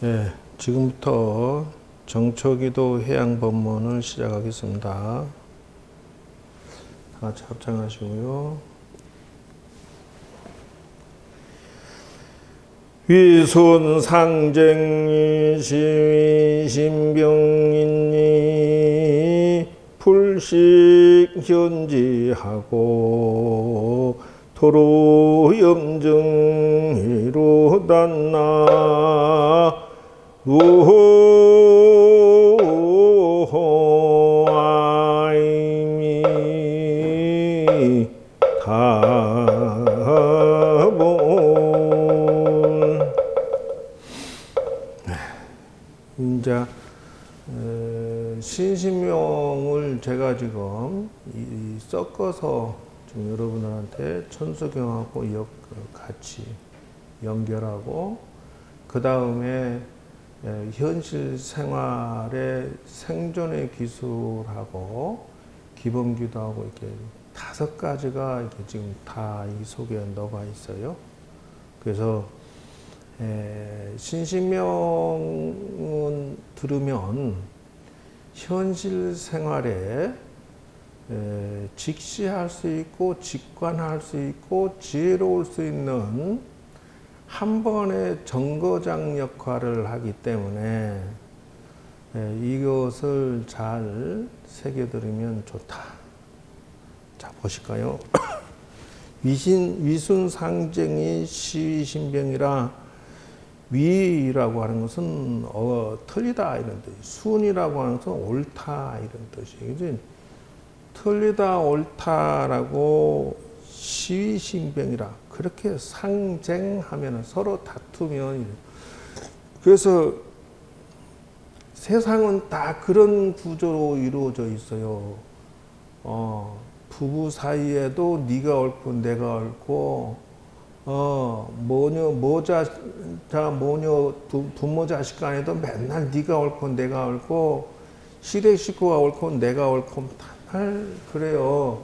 예, 지금부터 정초기도 해양법문을 시작하겠습니다. 다 같이 합창하시고요. 위순상쟁이 시위신병이니 불식현지하고 도로염증이로 단나 우호아이미 다본. 이제 신심명을 제가 지금 섞어서 좀 여러분들한테 천수경하고 같이 연결하고, 그 다음에 현실 생활의 생존의 기술하고 기본기도하고 이렇게 5가지가 이렇게 지금 다 이 속에 넣어가 있어요. 그래서 신심명은 들으면 현실 생활에 직시할 수 있고 직관할 수 있고 지혜로울 수 있는 한 번의 정거장 역할을 하기 때문에 이것을 잘 새겨들으면 좋다. 자, 보실까요? 위순상쟁이 시위신병이라, 위라고 하는 것은 틀리다 이런 뜻, 순이라고 하는 것은 옳다 이런 뜻이지. 틀리다 옳다라고 시위신병이라 그렇게 상쟁하면 서로 다투면, 그래서 세상은 다 그런 구조로 이루어져 있어요. 부부 사이에도 네가 옳고 내가 옳고, 부모 자식 간에도 맨날 네가 옳고 내가 옳고, 시댁 식구가 옳고 내가 옳고 맨날 그래요.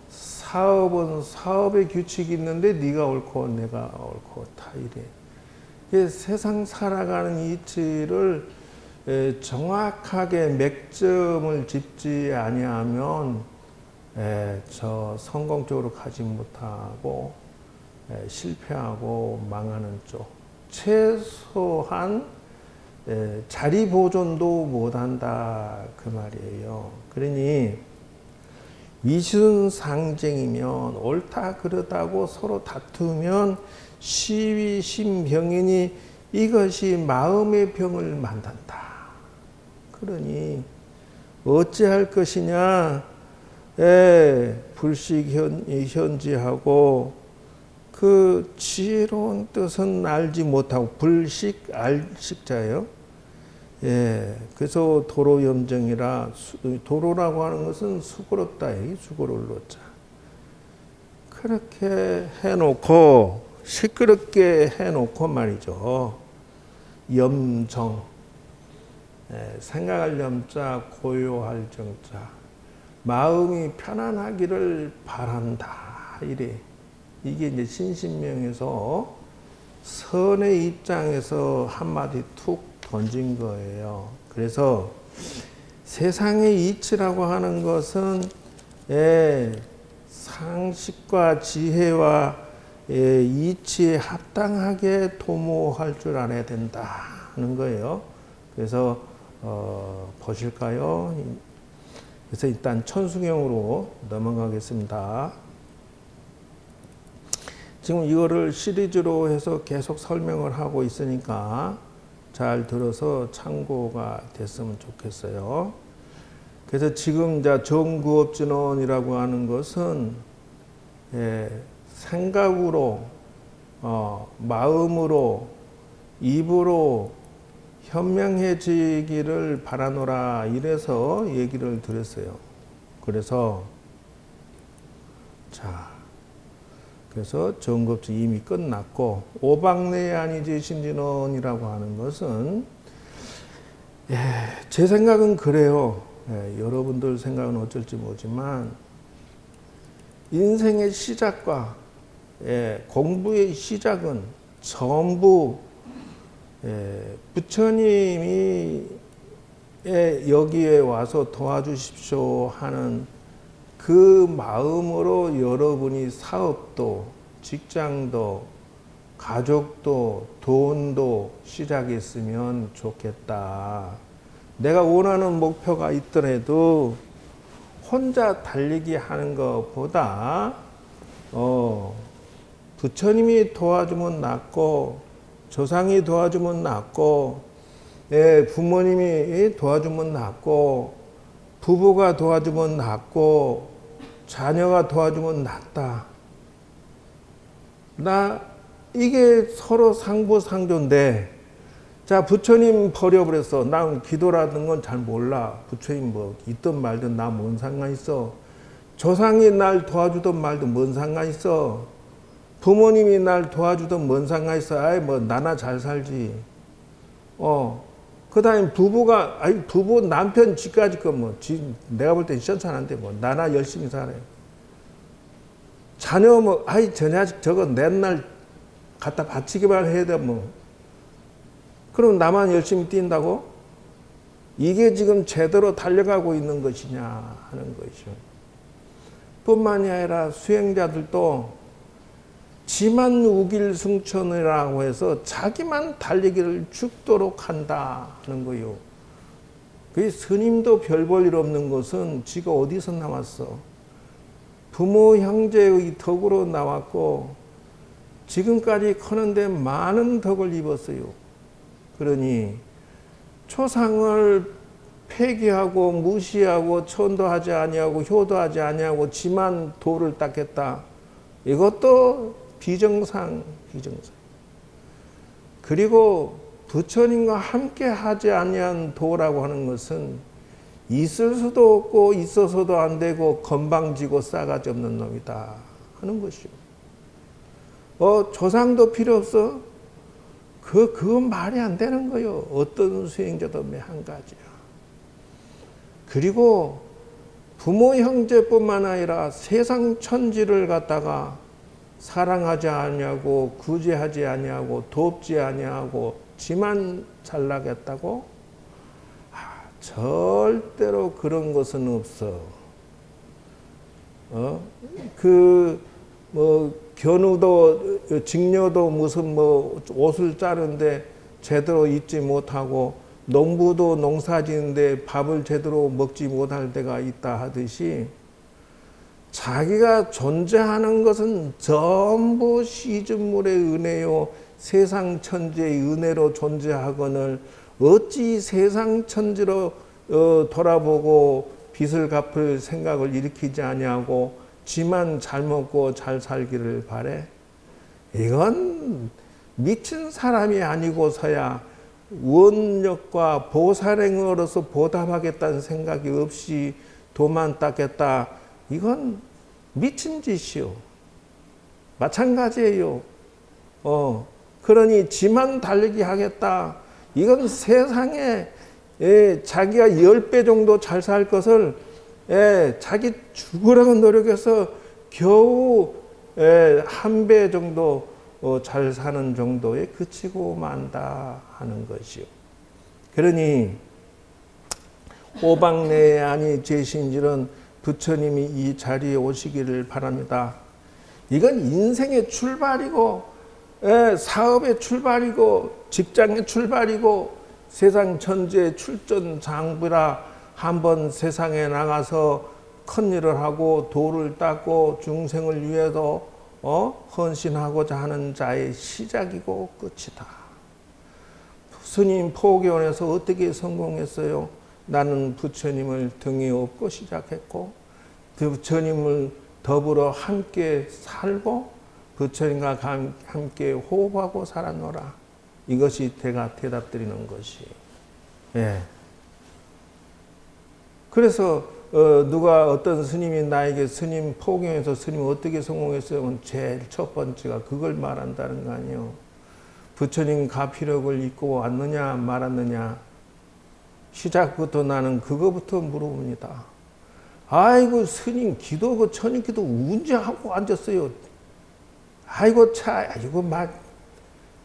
사업은 사업의 규칙이 있는데 네가 옳고 내가 옳고 다 이래. 세상 살아가는 이치를 정확하게 맥점을 짚지 아니하면 저 성공적으로 가지 못하고 실패하고 망하는 쪽, 최소한 자리 보존도 못한다 그 말이에요. 그러니 위순상쟁이면 옳다 그르다고 서로 다투면 시위신병이니 이것이 마음의 병을 만든다. 그러니 어찌할 것이냐, 불식현지하고 그 지혜로운 뜻은 알지 못하고, 불식 알식자예요. 그래서 도로염증이라, 도로라고 하는 것은 수고롭다, 수고를 놓자. 그렇게 해놓고 시끄럽게 해놓고 말이죠. 염정, 생각할 염자, 고요할 정자, 마음이 편안하기를 바란다 이래. 이게 이제 신심명에서 선의 입장에서 한마디 툭 던진 거예요. 그래서 세상의 이치라고 하는 것은 상식과 지혜와 이치에 합당하게 도모할 줄 알아야 된다는 거예요. 그래서 보실까요? 그래서 일단 천수경으로 넘어가겠습니다. 지금 이거를 시리즈로 해서 계속 설명을 하고 있으니까 잘 들어서 참고가 됐으면 좋겠어요. 그래서 지금 이제 정구업진언이라고 하는 것은 생각으로, 마음으로, 입으로 현명해지기를 바라노라 이래서 얘기를 드렸어요. 그래서 그래서 정급지 이미 끝났고, 오박내 아니지 신진언이라고 하는 것은 제 생각은 그래요. 여러분들 생각은 어쩔지 모르지만 인생의 시작과 공부의 시작은 전부 부처님이 여기에 와서 도와주십시오 하는 그 마음으로 여러분이 사업도, 직장도, 가족도, 돈도 시작했으면 좋겠다. 내가 원하는 목표가 있더라도 혼자 달리기 하는 것보다 부처님이 도와주면 낫고, 조상이 도와주면 낫고, 부모님이 도와주면 낫고, 부부가 도와주면 낫고, 자녀가 도와주면 낫다. 이게 서로 상부상조인데, 자, 부처님 버려버렸어. 난 기도라는 건 잘 몰라. 부처님 뭐 있든 말든 나 뭔 상관 있어. 조상이 날 도와주든 말든 뭔 상관 있어. 부모님이 날 도와주든 뭔 상관 있어. 아이 뭐 나나 잘 살지. 그 다음에 부부가, 부부 남편 지까지 거 뭐 내가 볼 땐 시원찮은데 뭐 나나 열심히 살아요. 자녀 뭐 저 자식 저거 맨날 갖다 바치기만 해야 돼 뭐. 그럼 나만 열심히 뛴다고? 이게 지금 제대로 달려가고 있는 것이냐 하는 것이죠. 뿐만이 아니라 수행자들도 지만 우길승천이라고 해서 자기만 달리기를 죽도록 한다 하는 거요. 그 스님도 별 볼 일 없는 것은 지가 어디서 나왔어? 부모 형제의 덕으로 나왔고 지금까지 커는데 많은 덕을 입었어요. 그러니 초상을 폐기하고 무시하고 천도하지 아니하고 효도하지 아니하고 지만 도를 닦겠다. 이것도 비정상. 그리고 부처님과 함께 하지 아니한 도라고 하는 것은 있을 수도 없고 있어서도 안 되고 건방지고 싸가지 없는 놈이다 하는 것이요. 조상도 필요 없어? 그건 말이 안 되는 거요. 어떤 수행자도 한 가지야. 그리고 부모 형제뿐만 아니라 세상 천지를 갖다가 사랑하지 아니하고 구제하지 아니하고 돕지 아니하고 지만 잘나겠다고? 절대로 그런 것은 없어. 견우도 직녀도 무슨 뭐 옷을 자르는데 제대로 입지 못하고 농부도 농사 지는데 밥을 제대로 먹지 못할 때가 있다 하듯이 자기가 존재하는 것은 전부 시즌물의 은혜요 세상 천지의 은혜로 존재하거늘 어찌 세상 천지로 돌아보고 빚을 갚을 생각을 일으키지 아니하고 지만 잘 먹고 잘 살기를 바래? 이건 미친 사람이 아니고서야 원력과 보살행으로서 보답하겠다는 생각이 없이 도만 닦겠다. 이건 미친 짓이요. 마찬가지예요. 그러니 지만 달리기 하겠다. 이건 세상에 자기가 10배 정도 잘 살 것을 자기 죽으라고 노력해서 겨우 1배 정도 잘 사는 정도에 그치고 만다 하는 것이요. 그러니 오박내에 아니 제신질은 부처님이 이 자리에 오시기를 바랍니다. 이건 인생의 출발이고 사업의 출발이고 직장의 출발이고 세상 천지의 출전 장부라 한번 세상에 나가서 큰 일을 하고 도를 닦고 중생을 위해서 헌신하고자 하는 자의 시작이고 끝이다. 스님 포교원에서 어떻게 성공했어요? 나는 부처님을 등에 업고 시작했고 부처님을 더불어 함께 살고 부처님과 함께 호흡하고 살았노라. 이것이 제가 대답드리는 것이. 그래서 누가 어떤 스님이 나에게 스님 포경에서 스님 어떻게 성공했어요? 제일 첫 번째가 그걸 말한다는 거 아니에요. 부처님 가피력을 잊고 왔느냐 말았느냐. 시작부터 나는 그거부터 물어봅니다. 아이고 스님 기도 천인기도 언제 하고 앉았어요? 아이고 차 이거 막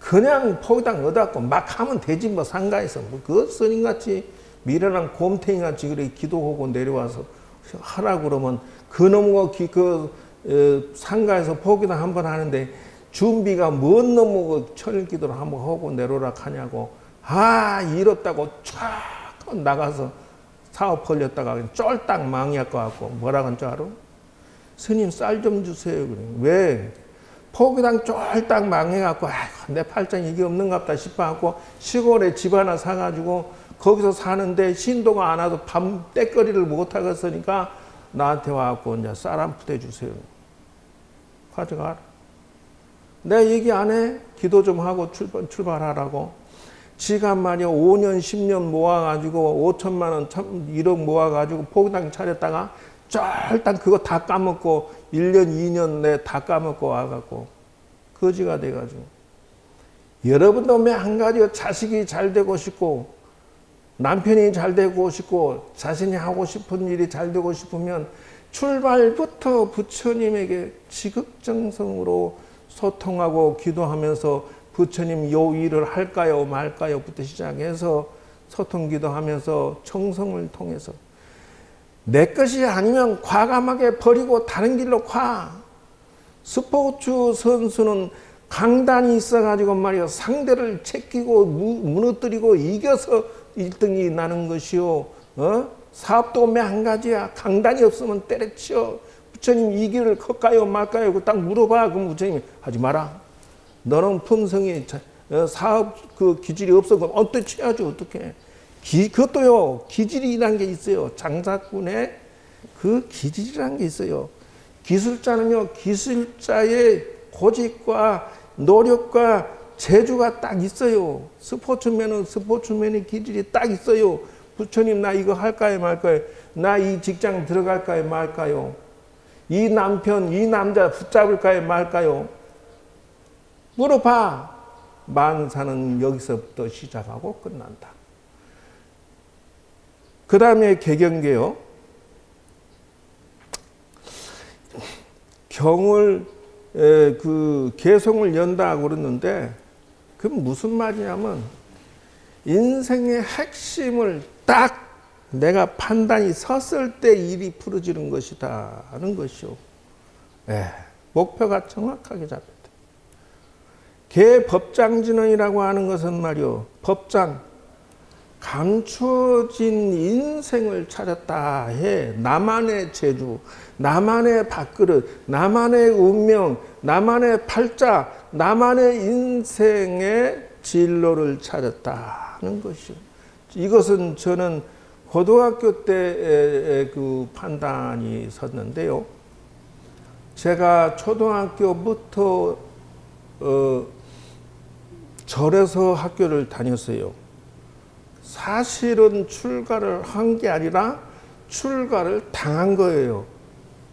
그냥 포기당 얻어갖고 막 하면 되지 뭐 상가에서 뭐 그 스님같이 미련한 곰탱이같이 그래 기도하고 내려와서 하라고 그러면 그놈의 상가에서 포기당 한번 하는데 준비가 뭔 놈의 천일기도를 한번 하고 내려오라 하냐고. 아 이렇다고 쫙 나가서 사업 벌렸다가 쫄딱 망해갖고 뭐라고 한 줄 알아? 스님 쌀 좀 주세요. 그래. 왜? 포기당 쫄딱 망해갖고 내 팔짱 이게 없는갑다 싶어갖고 시골에 집 하나 사가지고 거기서 사는데 신도가 안 와도 밤 때거리를 못 하겠으니까 나한테 와갖고 이제 쌀 한 푸대 주세요. 가져가라. 내가 얘기 안 해? 기도 좀 하고 출발하라고. 지가 말이야 5년 10년 모아가지고 5천만 원 1억 모아가지고 포기당 차렸다가 쫄딱 그거 다 까먹고 1년 2년 내 다 까먹고 와갖고 거지가 돼가지고. 여러분도 매 한 가지 자식이 잘 되고 싶고 남편이 잘 되고 싶고 자신이 하고 싶은 일이 잘 되고 싶으면 출발부터 부처님에게 지극정성으로 소통하고 기도하면서 부처님 요 일을 할까요 말까요 부터 시작해서 소통 기도하면서 정성을 통해서 내 것이 아니면 과감하게 버리고 다른 길로 가. 스포츠 선수는 강단이 있어가지고 말이야 상대를 제끼고 무너뜨리고 이겨서 1등이 나는 것이요. 사업도 매 한 가지야. 강단이 없으면 때려치워. 부처님 이 길을 걷까요 말까요? 딱 물어봐. 그럼 부처님이 하지 마라. 너는 품성이 사업 그 기질이 없어. 그럼 어떻게 취하지 어떻게? 그것도요 기질이라는 게 있어요. 장사꾼의 그 기질이라는 게 있어요. 기술자는요 기술자의 고집과 노력과 재주가 딱 있어요. 스포츠맨은 스포츠맨의 기질이 딱 있어요. 부처님 나 이거 할까요 말까요? 나 이 직장 들어갈까요 말까요? 이 남편 이 남자 붙잡을까요 말까요? 물어봐. 만사는 여기서부터 시작하고 끝난다. 그 다음에 개경계요. 경을 그 개성을 연다고 그러는데 그 무슨 말이냐면 인생의 핵심을 딱 내가 판단이 섰을 때 일이 풀어지는 것이다 하는 것이요. 목표가 정확하게 잡혔다. 개법장진언이라고 하는 것은 말이요. 법장 감추어진 인생을 차렸다 해. 나만의 재주, 나만의 밥그릇, 나만의 운명, 나만의 팔자, 나만의 인생의 진로를 차렸다는 것이요. 이것은 저는 고등학교 때 그 판단이 섰는데요. 제가 초등학교부터 절에서 학교를 다녔어요. 사실은 출가를 한 게 아니라 출가를 당한 거예요.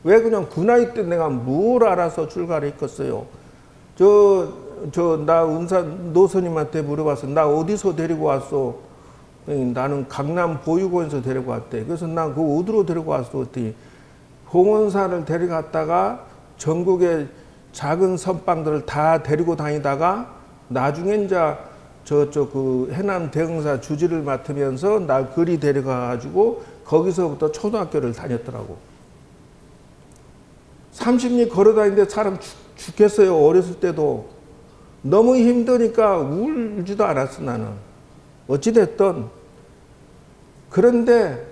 왜 그냥 그 나이 때 내가 뭘 알아서 출가를 했겠어요. 나 은사 노선님한테 물어봤어. 나 어디서 데리고 왔어? 나는 강남 보육원에서 데리고 왔대. 그래서 나 그 어디로 데리고 왔어? 어떻게 봉원사를 데려갔다가 전국의 작은 선방들을 다 데리고 다니다가 나중에 이제 저쪽 그 해남 대흥사 주지를 맡으면서 날 그리 데려가가지고 거기서부터 초등학교를 다녔더라고. 30리 걸어다니는데 사람 죽겠어요. 어렸을 때도. 너무 힘드니까 울지도 않았어 나는. 어찌됐든. 그런데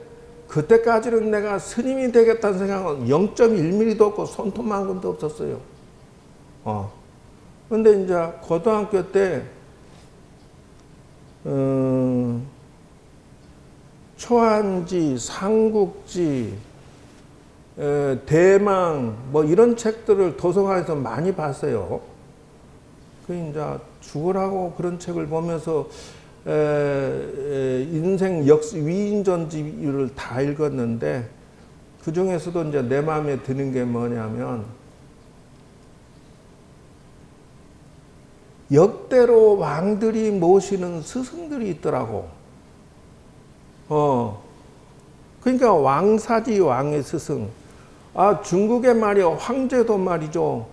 그때까지는 내가 스님이 되겠다는 생각은 0.1mm도 없고 손톱만큼도 없었어요. 근데 이제 고등학교 때 초한지, 삼국지, 대망 뭐 이런 책들을 도서관에서 많이 봤어요. 그 이제 죽으라고 그런 책을 보면서 인생 위인전지를 다 읽었는데 그 중에서도 이제 내 마음에 드는 게 뭐냐면 역대로 왕들이 모시는 스승들이 있더라고. 그러니까 왕사지 왕의 스승. 중국의 말이요. 황제도 말이죠.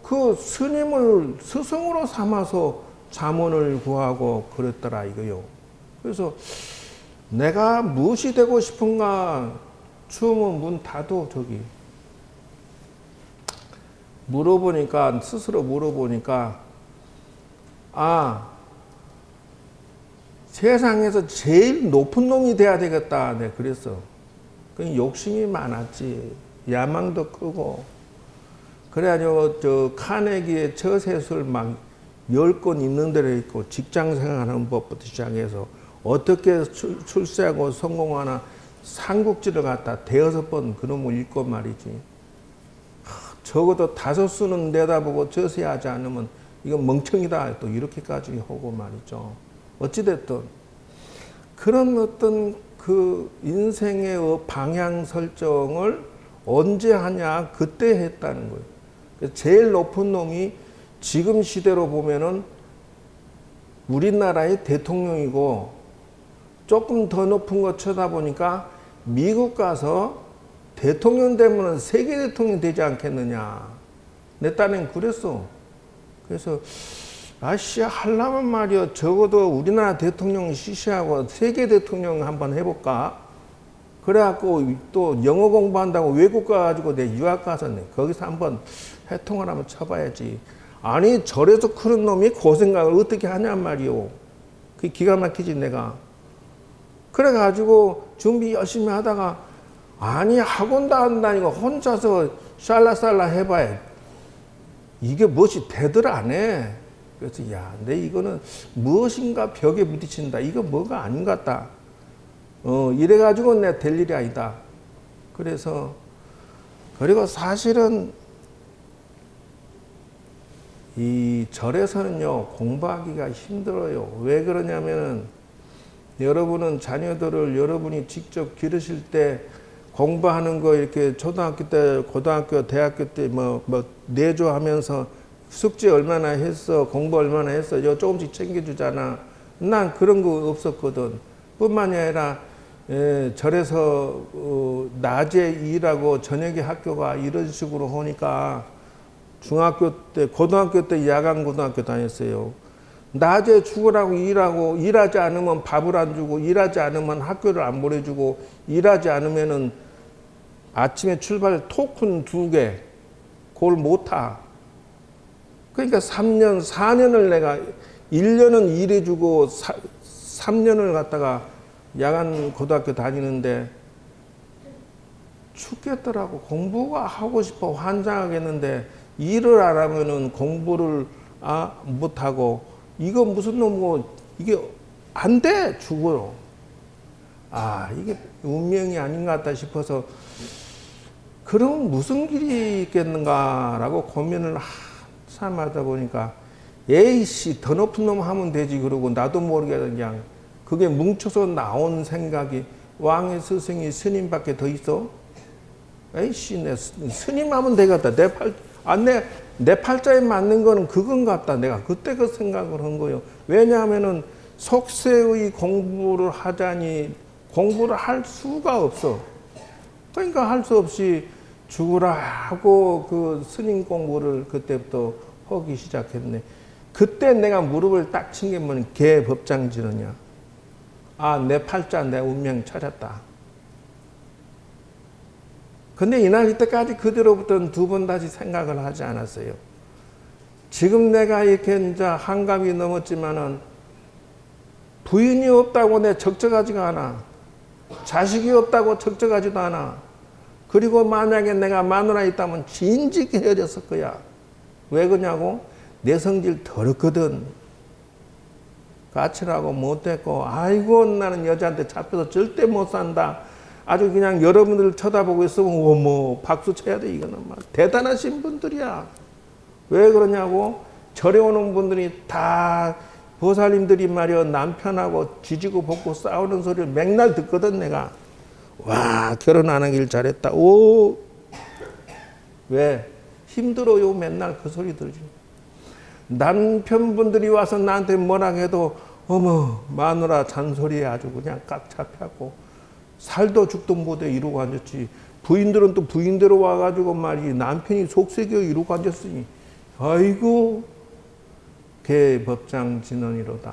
그 스님을 스승으로 삼아서 자문을 구하고 그랬더라 이거요. 그래서 내가 무엇이 되고 싶은가 추우면 문 닫어 저기. 물어보니까 스스로 물어보니까 세상에서 제일 높은 놈이 돼야 되겠다. 네, 그랬어. 그 욕심이 많았지. 야망도 크고. 그래가지고 저 카네기의 저세술 막 10권 있는 데로 있고 직장 생활하는 법부터 시작해서 어떻게 출세하고 성공하나 삼국지를 갖다 대여섯 번 그놈을 읽고 말이지. 적어도 5수는 내다보고 저세하지 않으면 이건 멍청이다. 또 이렇게까지 하고 말이죠. 어찌됐든 그런 어떤 그 인생의 방향 설정을 언제 하냐 그때 했다는 거예요. 제일 높은 놈이 지금 시대로 보면은 우리나라의 대통령이고 조금 더 높은 거 쳐다보니까 미국 가서 대통령 되면 세계 대통령 되지 않겠느냐. 내 딴엔 그랬어. 그래서 아씨 하려면 말이야 적어도 우리나라 대통령 시시하고 세계 대통령 한번 해볼까. 그래갖고 또 영어 공부한다고 외국 가가지고 내 유학 가서 거기서 한번 해통을 한번 쳐봐야지. 아니 절에서 크는 놈이 그 생각을 어떻게 하냔 말이오. 그게 기가 막히지 내가. 그래가지고 준비 열심히 하다가 아니 학원도 안 다니고 혼자서 샬라살라 해봐야 이게 무엇이 되들 안 해. 그래서 야, 내 이거는 무엇인가 벽에 부딪힌다. 이거 뭐가 아닌 것 같다. 이래가지고 내 될 일이 아니다. 그래서 그리고 사실은 이 절에서는요 공부하기가 힘들어요. 왜 그러냐면은 여러분은 자녀들을 여러분이 직접 기르실 때 공부하는 거 이렇게 초등학교 때, 고등학교, 대학교 때 뭐 내조하면서 숙제 얼마나 했어, 공부 얼마나 했어, 이거 조금씩 챙겨주잖아. 난 그런 거 없었거든. 뿐만이 아니라 절에서 낮에 일하고 저녁에 학교가 이런 식으로 하니까 중학교 때, 고등학교 때 야간 고등학교 다녔어요. 낮에 죽으라고 일하고 일하지 않으면 밥을 안 주고 일하지 않으면 학교를 안 보내주고 일하지 않으면은 아침에 출발 토큰 2개 그걸 못 타. 그러니까 3년, 4년을 내가 1년은 일해주고 3년을 갖다가 야간 고등학교 다니는데 죽겠더라고. 공부가 하고 싶어 환장하겠는데 일을 안 하면은 공부를 못하고 이거 무슨 놈고 이게 안 돼. 죽어요. 이게 운명이 아닌 것 같다 싶어서 그럼 무슨 길이 있겠는가라고 고민을 한참 하다 보니까 에이씨 더 높은 놈 하면 되지 그러고 나도 모르게 그냥 그게 뭉쳐서 나온 생각이 왕의 스승이 스님밖에 더 있어? 에이씨 내 스님 하면 되겠다. 내 팔자에 맞는 거는 그건 같다. 내가 그때 그 생각을 한 거예요. 왜냐하면은 속세의 공부를 하자니 공부를 할 수가 없어. 그러니까 할 수 없이 죽으라 하고 그 스님 공부를 그때부터 하기 시작했네. 그때 내가 무릎을 딱 친 게 뭐냐. 개 법장지느냐. 내 팔자 내 운명 찾았다. 근데 이날 이때까지 그대로부터는 2번 다시 생각을 하지 않았어요. 지금 내가 이렇게 이제 한갑이 넘었지만은 부인이 없다고 내 적적하지가 않아. 자식이 없다고 적적하지도 않아. 그리고 만약에 내가 마누라 있다면 진즉 헤어졌을 거야. 왜 그러냐고? 내 성질 더럽거든. 까칠하고 못됐고 아이고 나는 여자한테 잡혀서 절대 못 산다. 아주 그냥 여러분들 쳐다보고 있으면 어머 박수 쳐야 돼. 이거는 막 대단하신 분들이야. 왜 그러냐고? 절에 오는 분들이 다 보살님들이 말이야 남편하고 지지고 볶고 싸우는 소리를 맨날 듣거든 내가. 와 결혼 안 하길 잘했다. 오 왜? 힘들어요. 맨날 그 소리 들지. 남편분들이 와서 나한테 뭐라 해도 어머 마누라 잔소리에 아주 그냥 깍 잡혀갖고 살도 죽도 못해 이러고 앉았지. 부인들은 또 부인대로 와가지고 말이 남편이 속색여 이러고 앉았으니 아이고 개법장 진언이로다.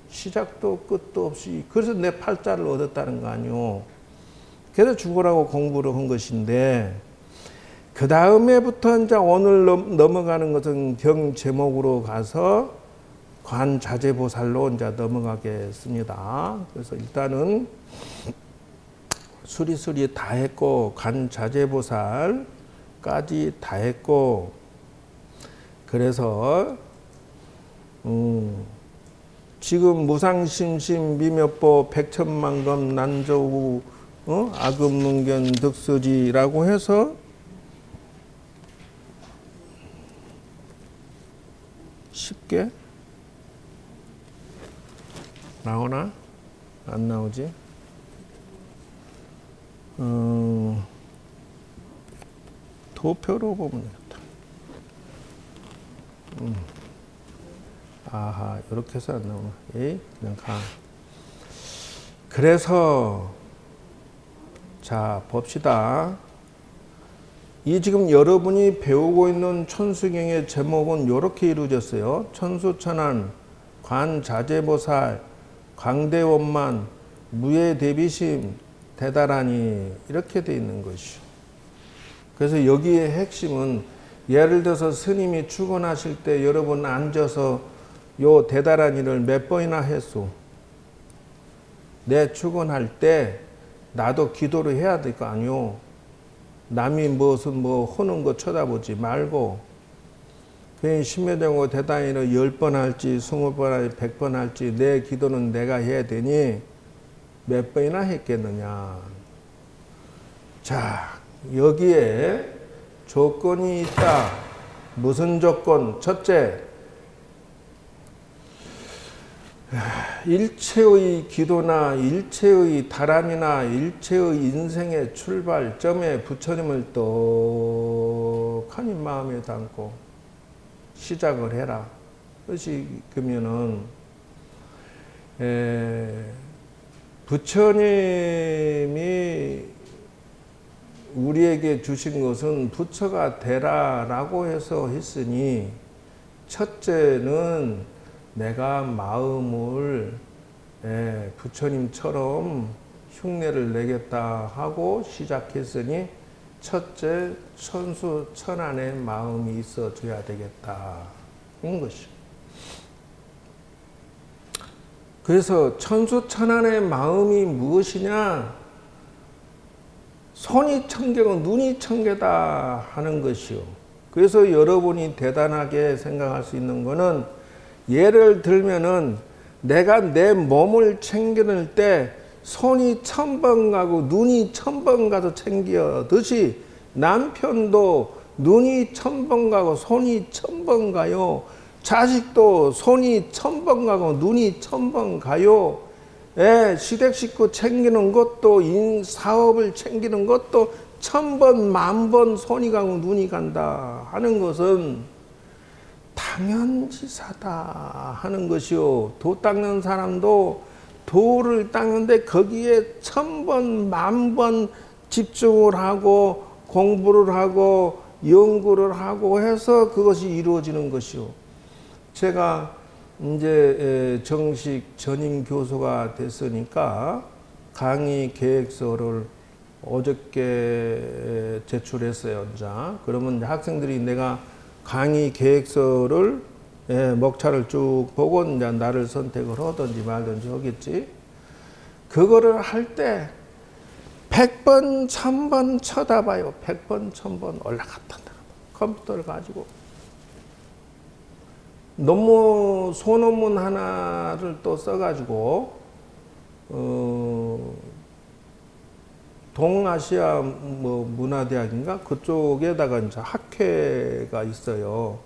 시작도 끝도 없이. 그래서 내 팔자를 얻었다는 거 아니오. 그래서 죽으라고 공부를 한 것인데, 그 다음에부터 이제 오늘 넘어가는 것은 경 제목으로 가서 관자재보살로 이제 넘어가겠습니다. 그래서 일단은 수리수리 다 했고, 관자재보살까지 다 했고, 그래서 지금 무상심심 미묘법 백천만검 난조우 악음문견 득수지라고 해서 쉽게 나오나? 안 나오지? 도표로 보면 되겠다. 아하, 이렇게 해서 안 나오나? 예? 그냥 가. 그래서, 자, 봅시다. 이 지금 여러분이 배우고 있는 천수경의 제목은 이렇게 이루어졌어요. 천수천안, 관자재보살, 광대원만, 무예대비심, 대다라니, 이렇게 돼 있는 것이요. 그래서 여기의 핵심은, 예를 들어서 스님이 출근하실 때 여러분 앉아서 요 대다라니를 몇 번이나 했소? 내 출근할 때 나도 기도를 해야 될 거 아니오. 남이 무슨 하는 거 쳐다보지 말고, 그냥 심해정고 대다라니를 10번 할지 20번 할지 100번 할지 내 기도는 내가 해야 되니 몇 번이나 했겠느냐. 자, 여기에 조건이 있다. 무슨 조건? 첫째, 일체의 기도나 일체의 다람이나 일체의 인생의 출발점에 부처님을 떡하니 마음에 담고 시작을 해라. 그것이 그러면은 부처님이 우리에게 주신 것은 부처가 되라라고 해서 했으니, 첫째는 내가 마음을 부처님처럼 흉내를 내겠다 하고 시작했으니, 첫째 천수천안의 마음이 있어줘야 되겠다 하는 것이죠. 그래서 천수천안의 마음이 무엇이냐? 손이 청개고 눈이 청개다 하는 것이요. 그래서 여러분이 대단하게 생각할 수 있는 것은, 예를 들면은 내가 내 몸을 챙기는 때 손이 1000번 가고 눈이 1000번 가서 챙기듯이 남편도 눈이 1000번 가고 손이 1000번 가요. 자식도 손이 1000번 가고 눈이 1000번 가요. 시댁 식구 챙기는 것도, 사업을 챙기는 것도 1000번, 10,000번 손이 가고 눈이 간다 하는 것은 당연지사다 하는 것이요. 도 닦는 사람도 도를 닦는데 거기에 1000번, 10,000번 집중을 하고 공부를 하고 연구를 하고 해서 그것이 이루어지는 것이요. 제가 이제 정식 전임 교수가 됐으니까 강의 계획서를 어저께 제출했어요. 자, 그러면 학생들이 내가 강의 계획서를 목차를 쭉 보고 이제 나를 선택을 하든지 말든지 하겠지. 그거를 할 때 100번, 1000번 쳐다봐요. 100번, 1000번 올라갔다. 컴퓨터를 가지고. 논문, 소논문 하나를 또 써가지고, 동아시아 문화대학인가? 그쪽에다가 이제 학회가 있어요.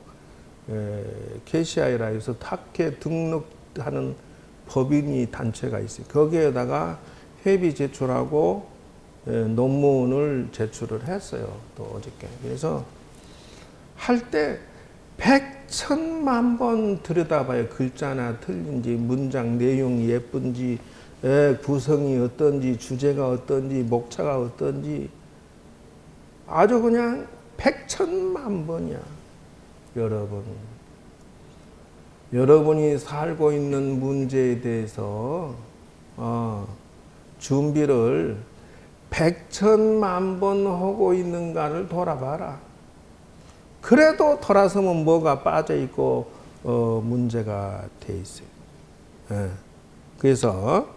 KCI라 해서 학회 등록하는 법인이 단체가 있어요. 거기에다가 회비 제출하고 논문을 제출을 했어요. 또 어저께. 그래서 할 때 100,000만 번 들여다봐요. 글자나 틀린지, 문장 내용이 예쁜지, 구성이 어떤지, 주제가 어떤지, 목차가 어떤지, 아주 그냥 백천만 번이야. 여러분이 살고 있는 문제에 대해서 준비를 백천만 번 하고 있는가를 돌아봐라. 그래도 돌아서면 뭐가 빠져있고 문제가 돼 있어요. 그래서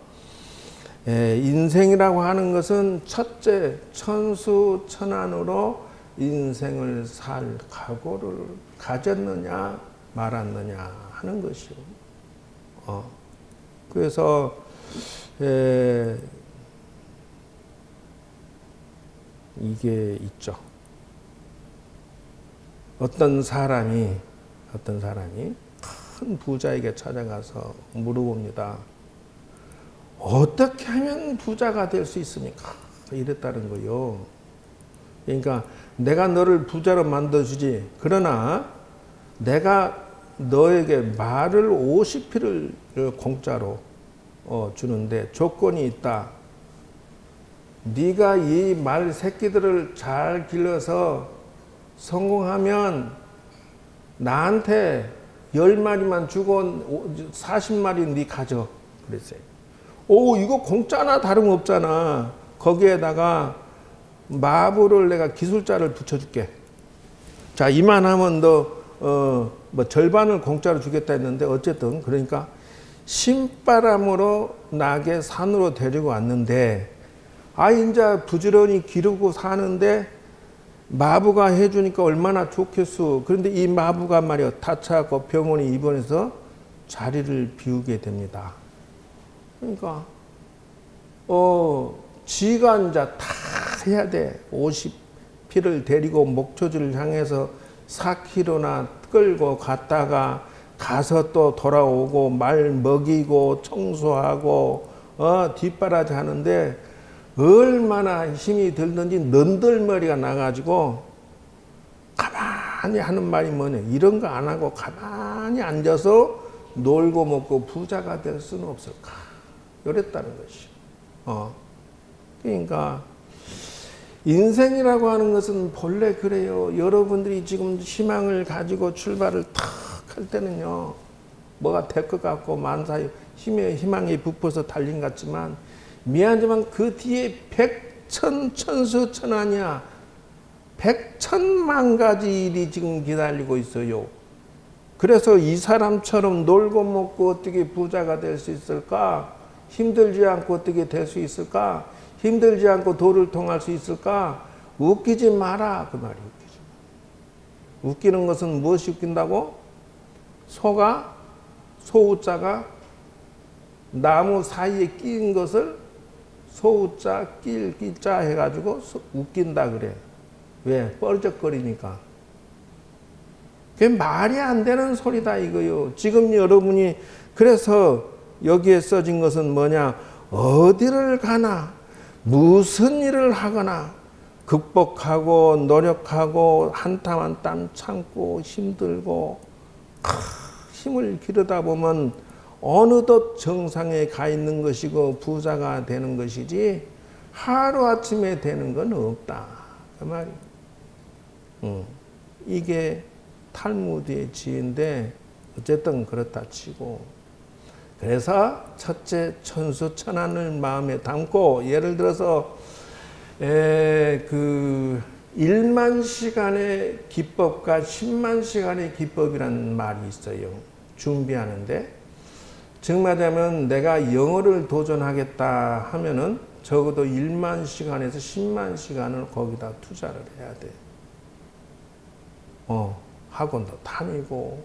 인생이라고 하는 것은 첫째, 천수천안으로 인생을 살 각오를 가졌느냐 말았느냐 하는 것이요. 그래서 이게 있죠. 어떤 사람이 큰 부자에게 찾아가서 물어봅니다. 어떻게 하면 부자가 될 수 있습니까? 이랬다는 거요. 그러니까 내가 너를 부자로 만들어주지. 그러나 내가 너에게 말을 50피를 공짜로 주는데 조건이 있다. 네가 이 말 새끼들을 잘 길러서 성공하면 나한테 10마리만 주고 40마리 네 가져. 그랬어요. 오, 이거 공짜나 다름없잖아. 거기에다가 마부를 내가 기술자를 붙여줄게. 자, 이만하면 너 뭐 절반을 공짜로 주겠다 했는데 어쨌든 그러니까 신바람으로 나게 산으로 데리고 왔는데 이제 부지런히 기르고 사는데 마부가 해주니까 얼마나 좋겠어. 그런데 이 마부가 말이야 다쳐갖고 병원에 입원해서 자리를 비우게 됩니다. 그러니까 지가 이제 다 해야 돼. 50피를 데리고 목초지를 향해서 4km나 끌고 갔다가 가서 또 돌아오고 말 먹이고 청소하고 뒷바라지 하는데 얼마나 힘이 들든지 넌덜머리가 나가지고 가만히 하는 말이 뭐냐. 이런 거 안 하고 가만히 앉아서 놀고 먹고 부자가 될 수는 없을까. 이랬다는 것이. 그러니까 인생이라고 하는 것은 본래 그래요. 여러분들이 지금 희망을 가지고 출발을 탁 할 때는요. 뭐가 될 것 같고 만사에 희망이 부풀어서 달린 것 같지만 미안하지만 그 뒤에 백천천수천안이야. 백천만 가지 일이 지금 기다리고 있어요. 그래서 이 사람처럼 놀고 먹고 어떻게 부자가 될 수 있을까? 힘들지 않고 어떻게 될 수 있을까? 힘들지 않고 도를 통할 수 있을까? 웃기지 마라. 그 말이 웃기지. 웃기는 것은 무엇이 웃긴다고? 소우자가 나무 사이에 끼인 것을 소우자, 끼자 해가지고 웃긴다 그래. 왜? 뻘쩍거리니까. 그게 말이 안 되는 소리다 이거요. 지금 여러분이 그래서 여기에 써진 것은 뭐냐? 어디를 가나 무슨 일을 하거나 극복하고 노력하고 한 땀 한 땀 참고 힘들고 힘을 기르다 보면 어느덧 정상에 가 있는 것이고 부자가 되는 것이지 하루아침에 되는 건 없다. 그 말이. 이게 탈무드의 지혜인데 어쨌든 그렇다 치고 그래서 첫째 천수천안을 마음에 담고 예를 들어서 1만 시간의 기법과 10만 시간의 기법이라는 말이 있어요. 준비하는데 즉 말하자면 내가 영어를 도전하겠다 하면은 적어도 1만 시간에서 10만 시간을 거기다 투자를 해야 돼. 학원도 다니고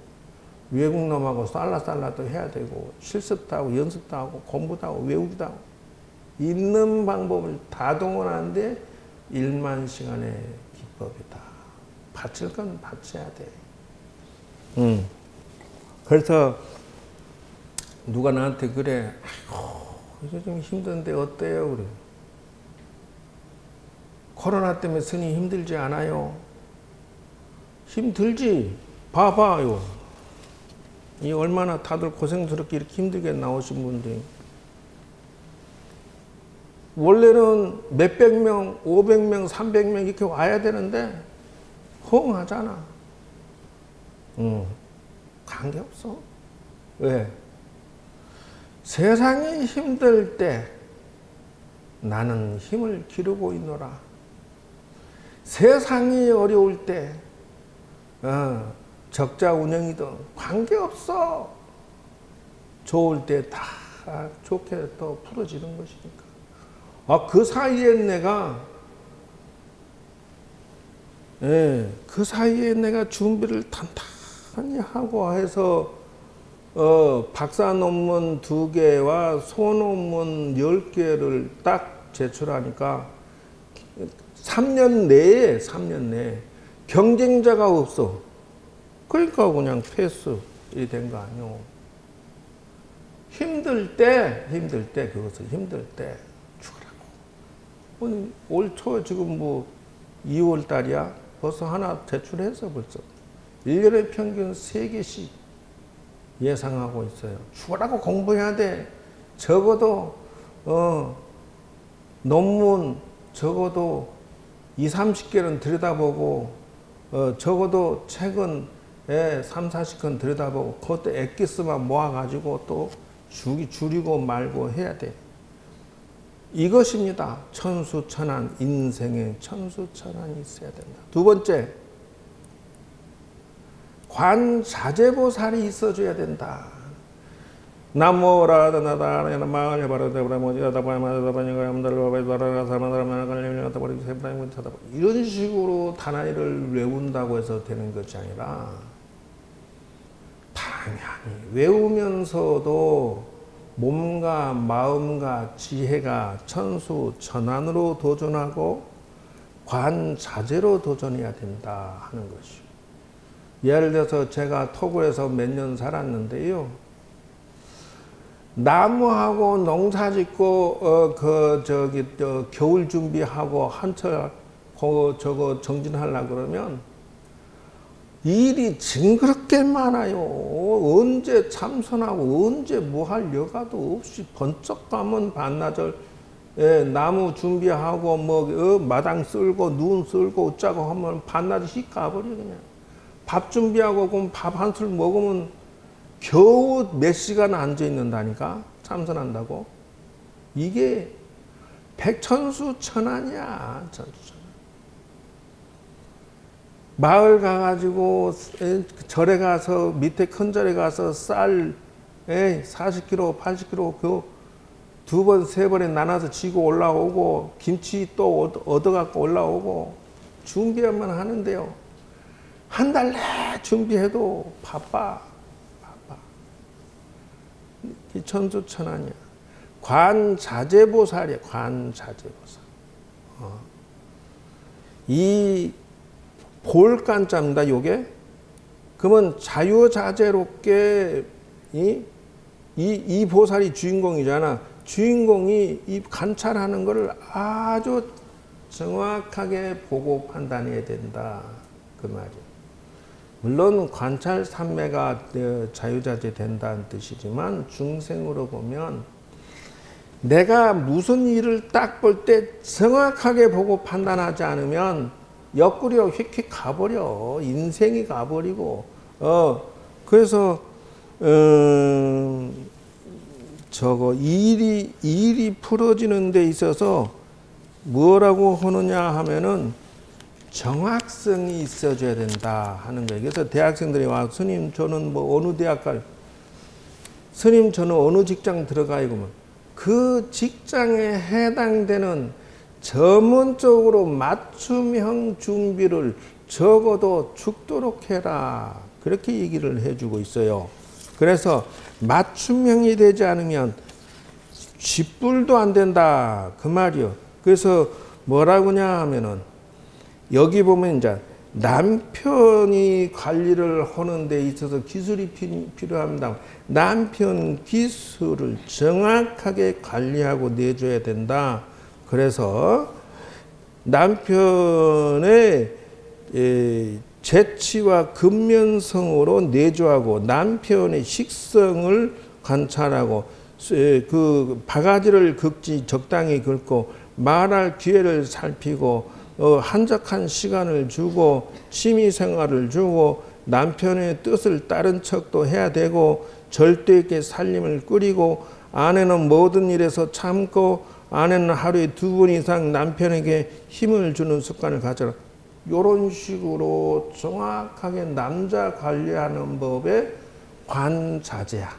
외국 놈하고 살라살라도 해야 되고 실습도 하고 연습도 하고 공부도 하고 외우기도 하고 있는 방법을 다 동원하는데 1만 시간의 기법이다. 바칠 건 바쳐야 돼. 그래서 누가 나한테 그래. 이제 좀 힘든데 어때요? 그래. 코로나 때문에 스님 힘들지 않아요? 힘들지. 봐봐요. 이 얼마나 다들 고생스럽게 이렇게 힘들게 나오신 분들이. 원래는 몇백 명, 500명, 300명 이렇게 와야 되는데 허응하잖아. 관계없어. 왜? 세상이 힘들 때 나는 힘을 기르고 있노라. 세상이 어려울 때 적자 운영이든 관계없어. 좋을 때 다 좋게 또 풀어지는 것이니까. 그 사이에 내가 준비를 단단히 하고 해서 박사 논문 2개와 소논문 10개를 딱 제출하니까 3년 내에 경쟁자가 없어. 그러니까 그냥 패스 된 거 아니오. 힘들 때 그것을 힘들 때 죽으라고. 올 초 지금 뭐 2월 달이야. 벌써 하나 제출해서 벌써 1년에 평균 3개씩 예상하고 있어요. 죽으라고 공부해야 돼. 적어도 논문 적어도 20-30개는 들여다보고 적어도 책은 30-40권 들여다보고 그것도 엑기스만 모아가지고 또 줄이고 말고 해야 돼. 이것입니다. 천수천안, 인생에 천수천안이 있어야 된다. 두 번째, 관자재보살이 있어줘야 된다. 나모라다나다 마을에 바라다보라 이런 식으로 단아이를 외운다고 해서 되는 것이 아니라 당연히 외우면서도 몸과 마음과 지혜가 천수천안으로 도전하고 관자재로 도전해야 된다 하는 것이요. 예를 들어서 제가 토고에서 몇 년 살았는데요. 나무하고 농사 짓고 겨울 준비하고 한철 저거 정진하려고 그러면 일이 징그럽게 많아요. 언제 참선하고 언제 뭐 할 여가도 없이 번쩍 가면 반나절 나무 준비하고 마당 쓸고 눈 쓸고 어쩌고 하면 반나절 씩 가버려 그냥. 밥 준비하고 그럼 밥 한 술 먹으면 겨우 몇 시간 앉아 있는다니까. 참선한다고. 이게 백천수천안이야. 천수천안. 마을 가가지고 절에 가서 밑에 큰 절에 가서 쌀 40kg 80kg 그 2번 3번에 나눠서 지고 올라오고 김치 또 얻어갖고 올라오고 준비만 하는데요. 한 달 내 준비해도 바빠. 이 천수천안이야. 관자재보살이야. 관자재보살. 이 볼간자입니다. 요게. 그러면 자유자재롭게 이 보살이 주인공이잖아. 주인공이 이 관찰하는 것을 아주 정확하게 보고 판단해야 된다. 그 말이야. 물론 관찰 삼매가 자유자재 된다는 뜻이지만 중생으로 보면 내가 무슨 일을 딱 볼 때 정확하게 보고 판단하지 않으면 옆구리로 휙휙 가버려. 인생이 가버리고 그래서 저거 일이 풀어지는 데 있어서 뭐라고 하느냐 하면은 정확성이 있어줘야 된다 하는 거예요. 그래서 대학생들이 와, 스님 저는 뭐 어느 대학 가요? 스님 저는 어느 직장 들어가요? 그러면 그 직장에 해당되는 전문적으로 맞춤형 준비를 적어도 죽도록 해라. 그렇게 얘기를 해주고 있어요. 그래서 맞춤형이 되지 않으면 쥐뿔도 안 된다. 그 말이요. 그래서 뭐라고 하냐 하면은 여기 보면 이제 남편이 관리를 하는 데 있어서 기술이 필요합니다. 남편 기술을 정확하게 관리하고 내줘야 된다. 그래서 남편의 재치와 근면성으로 내조하고 남편의 식성을 관찰하고 그 바가지를 적당히 긁고 말할 기회를 살피고 한적한 시간을 주고 취미생활을 주고 남편의 뜻을 따른 척도 해야 되고 절대 있게 살림을 꾸리고 아내는 모든 일에서 참고 아내는 하루에 2번 이상 남편에게 힘을 주는 습관을 가져라. 이런 식으로 정확하게 남자 관리하는 법의 관자재야.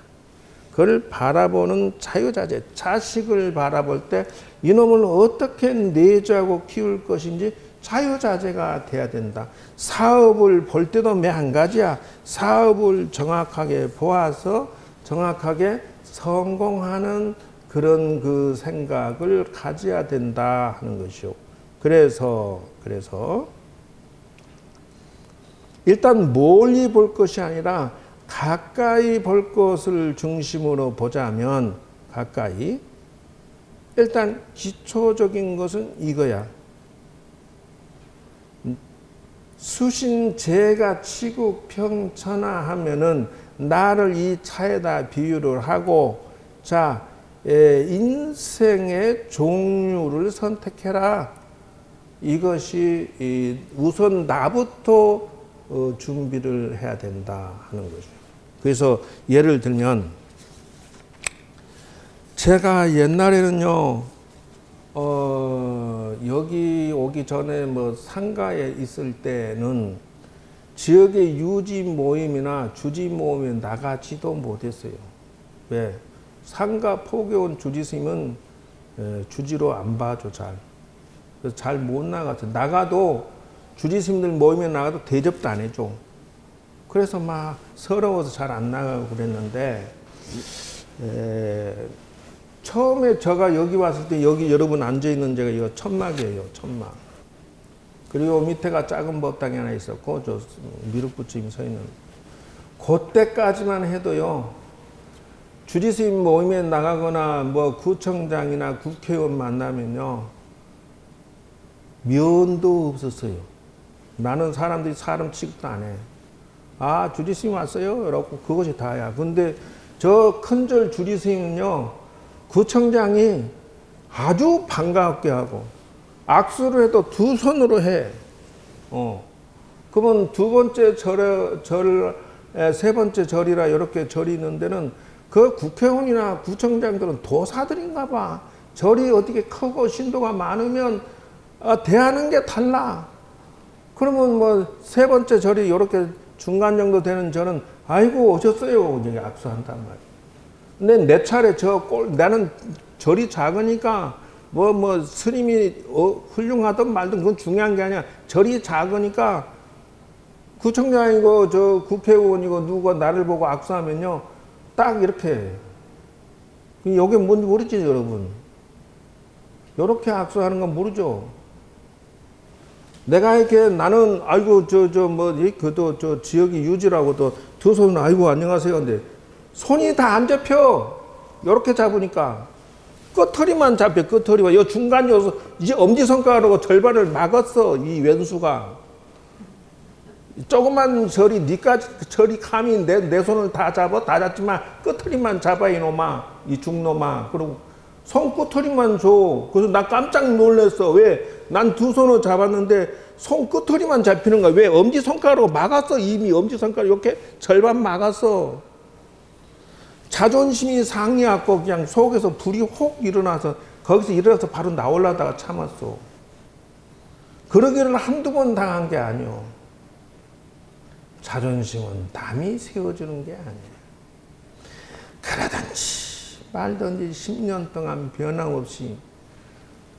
그걸 바라보는 자유자재. 자식을 바라볼 때 이놈을 어떻게 내조하고 키울 것인지 자유자재가 돼야 된다. 사업을 볼 때도 매 한 가지야. 사업을 정확하게 보아서 정확하게 성공하는 그런 그 생각을 가져야 된다 하는 것이요. 그래서 일단 멀리 볼 것이 아니라 가까이 볼 것을 중심으로 보자면 가까이 일단 기초적인 것은 이거야. 수신제가 치국평천하하면은 나를 이 차에다 비유를 하고 자 인생의 종류를 선택해라. 이것이 우선 나부터 준비를 해야 된다 하는 거죠. 그래서 예를 들면 제가 옛날에는요 여기 오기 전에 뭐 상가에 있을 때는 지역의 유지 모임이나 주지 모임에 나가지도 못했어요. 왜? 상가 포교 온 주지스님은 주지로 안 봐줘 잘. 그래서 잘 못 나가서 나가도 주지스님들 모임에 나가도 대접도 안 해줘. 그래서 막 서러워서 잘 안 나가고 그랬는데 처음에 제가 여기 왔을 때 여기 여러분 앉아 있는 데가 이거 천막이에요. 천막. 그리고 밑에가 작은 법당이 하나 있었고 저 미륵부처님이 서 있는. 그때까지만 해도요. 주지스님 모임에 나가거나 뭐 구청장이나 국회의원 만나면요. 면도 없었어요. 나는 사람들이 사람 취급도 안 해. 아 주지스님 왔어요? 이러고 그것이 다야. 근데 저 큰절 주지스님은요. 구청장이 아주 반갑게 하고 악수를 해도 2손으로 해. 그러면 2번째 세 번째 절이라 이렇게 절이 있는 데는 그 국회의원이나 구청장들은 도사들인가 봐. 절이 어떻게 크고 신도가 많으면 대하는 게 달라. 그러면 뭐 세 번째 절이 이렇게 중간 정도 되는 절은 아이고 오셨어요. 이제 악수한단 말이야. 근데 내 차례 나는 절이 작으니까 뭐 스님이 훌륭하든 말든 그건 중요한 게 아니야. 절이 작으니까 구청장이고 저 국회의원이고 누가 나를 보고 악수하면요. 딱 이렇게. 이게 뭔지 모르지 여러분. 이렇게 악수하는 건 모르죠. 내가 이렇게 나는 아이고 저 지역이 유지라고도 2손은 아이고 안녕하세요. 근데 손이 다 안 잡혀. 이렇게 잡으니까 끝허리만 잡혀. 끝허리와 이 중간 요소 이제 엄지손가락으로 절반을 막았어. 이 왼수가. 조그만 절이 니까지 절이 감히 내 손을 다 잡아. 다 잡지만 끝허리만 잡아 이놈아. 이 중놈아. 그리고 손 끝허리만 줘. 그래서 나 깜짝 놀랐어. 왜? 난 2손으로 잡았는데 손 끝허리만 잡히는 거야. 왜? 엄지손가락으로 막았어. 이미 엄지손가락 이렇게 절반 막았어. 자존심이 상해갖고 그냥 속에서 불이 혹 일어나서 거기서 일어나서 바로 나오려다가 참았어. 그러기를 한두 번 당한 게 아니오. 자존심은 남이 세워주는 게 아니야. 그러든지 말든지 10년 동안 변함없이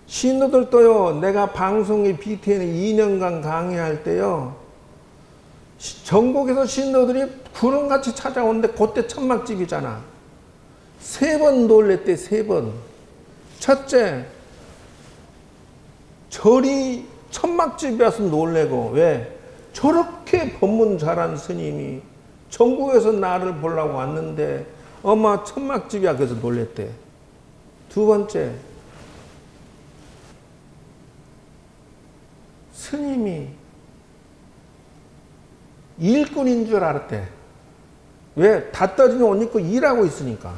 신도들도요. 내가 방송에 BTN에 2년간 강의할 때요. 전국에서 신도들이 구름같이 찾아오는데 그때 천막집이잖아. 3번 놀랬대. 3번. 첫째, 절이 천막집이라서 놀래고. 왜? 저렇게 법문 잘한 스님이 전국에서 나를 보려고 왔는데 엄마 천막집이야. 그래서 놀랬대. 2번째, 스님이 일꾼인 줄 알았대. 왜? 다 떠진 옷 입고 일하고 있으니까.